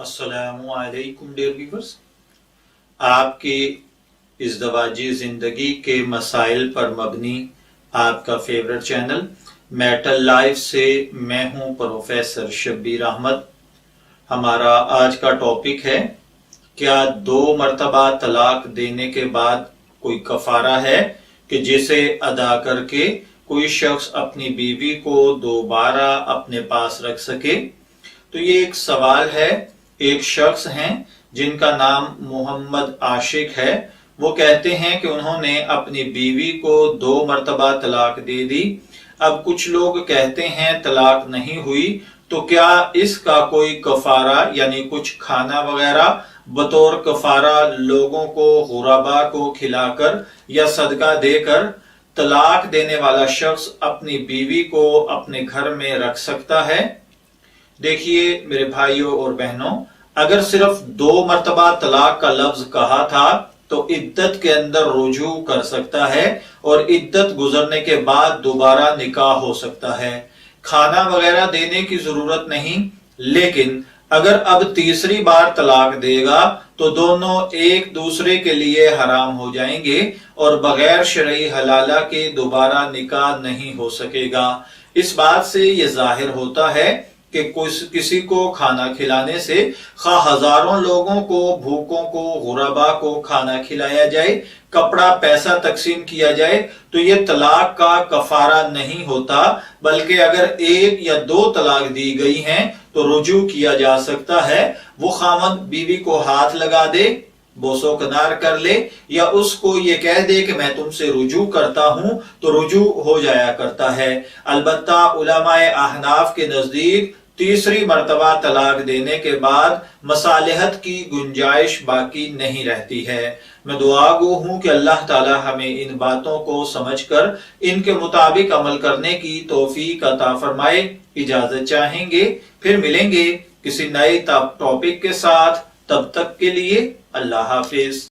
अस्सलामुअलैकुम dear viewers, आपकी इज़्दवाजी ज़िंदगी के मसाइल पर मबनी आपका फेवरेट चैनल मैटल लाइफ से मैं हूं प्रोफेसर शब्बीर अहमद। हमारा आज का टॉपिक है, क्या 2 मरतबा तलाक देने के बाद कोई कफारा है कि जिसे अदा करके कोई शख्स अपनी बीवी को दोबारा अपने पास रख सके। तो ये एक सवाल है। एक शख्स हैं जिनका नाम मोहम्मद आशिक है। वो कहते हैं कि उन्होंने अपनी बीवी को 2 मरतबा तलाक दे दी। अब कुछ लोग कहते हैं तलाक नहीं हुई, तो क्या इसका कोई कफारा यानी कुछ खाना वगैरह बतौर कफारा लोगों को गुरबा को खिलाकर या सदका देकर तलाक देने वाला शख्स अपनी बीवी को अपने घर में रख सकता है? देखिए मेरे भाइयों और बहनों, अगर सिर्फ 2 मरतबा तलाक का लफ्ज कहा था तो इद्दत के अंदर रुजू कर सकता है और इद्दत गुजरने के बाद दोबारा निकाह हो सकता है। खाना वगैरह देने की जरूरत नहीं, लेकिन अगर अब तीसरी बार तलाक देगा तो दोनों एक दूसरे के लिए हराम हो जाएंगे और बगैर शरई हलाला के दोबारा निकाह नहीं हो सकेगा। इस बात से ये जाहिर होता है कि किसी को खाना खिलाने से खा हजारों लोगों को, भूखों को, गुरबा को खाना खिलाया जाए, कपड़ा पैसा तकसीम किया जाए, तो ये तलाक का कफारा नहीं होता, बल्कि अगर 1 या 2 तलाक दी गई हैं तो रुजू किया जा सकता है। वो खामद बीवी को हाथ लगा दे, बोसो कनार कर ले, या उसको ये कह दे कि मैं तुमसे रुजू करता हूं, तो रुजू हो जाया करता है। अलबत्ता उलमाए अहनाफ के नजदीक तीसरी मर्तबा तलाक देने के बाद मसालिहत की गुंजाइश बाकी नहीं रहती है। मैं दुआगो हूं कि अल्लाह ताला हमें इन बातों को समझकर इनके मुताबिक अमल करने की तौफीक अता फरमाए। इजाजत चाहेंगे, फिर मिलेंगे किसी नए टॉपिक के साथ। तब तक के लिए अल्लाह हाफिज।